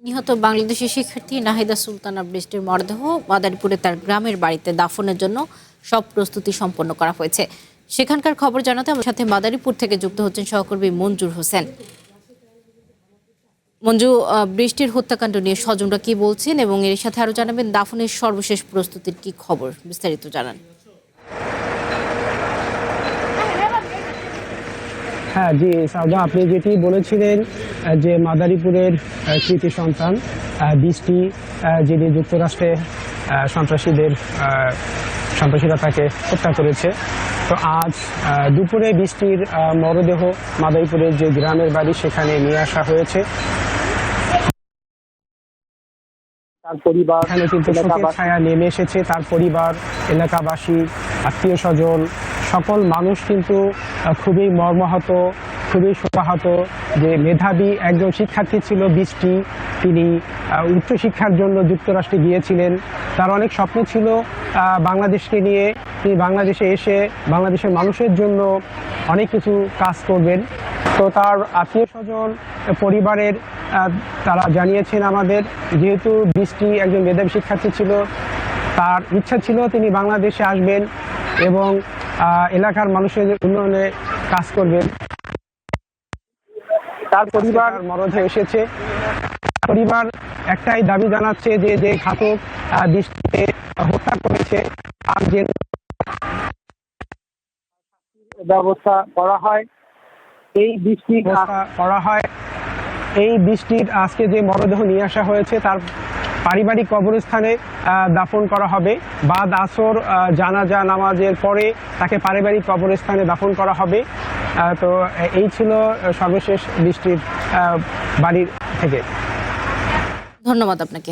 নিহত বাংলাদেশি শিক্ষার্থী নাহিদা সুলতানা বৃষ্টির মরদেহ মাদারীপুরে তার গ্রামের বাড়িতে দাফনের জন্য সব প্রস্তুতি সম্পন্ন করা হয়েছে। সেখানকার খবর জানাতে আমার সাথে মাদারীপুর থেকে যুক্ত হচ্ছেন সহকর্মী মঞ্জুর হোসেন। মঞ্জু, বৃষ্টির হত্যাকাণ্ড নিয়ে স্বজনরা কি বলছেন এবং এর সাথে আরো জানাবেন দাফনের সর্বশেষ প্রস্তুতির কি খবর, বিস্তারিত জানান। হ্যাঁ জি সাউদা, আপনি যেটি বলেছিলেন যে মাদারীপুরের কৃতি সন্তান বৃষ্টি, যিনি যুক্তরাষ্ট্রে সন্ত্রাসীরা তাকে হত্যা করেছে। তো আজ দুপুরে বৃষ্টির মরদেহ মাদারীপুরের যে গ্রামের বাড়ি সেখানে নিয়ে আসা হয়েছে। তার পরিবার এখানে কিন্তু শোকের ছায়া নেমে এসেছে। তার পরিবার, এলাকাবাসী, আত্মীয় স্বজন, সকল মানুষ কিন্তু খুবই মর্মাহত, খুবই শোকাহত। যে মেধাবী একজন শিক্ষার্থী ছিল বৃষ্টি, তিনি উচ্চশিক্ষার জন্য যুক্তরাষ্ট্রে গিয়েছিলেন। তার অনেক স্বপ্ন ছিল বাংলাদেশকে নিয়ে, তিনি বাংলাদেশে এসে বাংলাদেশের মানুষের জন্য অনেক কিছু কাজ করবেন। তো তার আত্মীয় স্বজন, পরিবারের তারা জানিয়েছেন আমাদের, যেহেতু বৃষ্টি একজন মেধাবী শিক্ষার্থী ছিল, তার ইচ্ছা ছিল তিনি বাংলাদেশে আসবেন এবং এলাকার মানুষের উন্নয়নে কাজ করবেন। তার পরিবার মরদেহ এসেছে। পরিবার একটাই দাবি জানাচ্ছে যে যে ঘাতক বৃষ্টিকে হত্যা করেছে তার যে ব্যবস্থা করা হয়, এই বৃষ্টির আজকে যে মরদেহ নিয়ে আসা হয়েছে তার পারিবারিক কবরস্থানে দাফন করা হবে। বাদ আসর জানাজা নামাজের পরে তাকে পারিবারিক কবরস্থানে দাফন করা হবে। তো এই ছিল সর্বশেষ বৃষ্টির বাড়ির থেকে। ধন্যবাদ আপনাকে।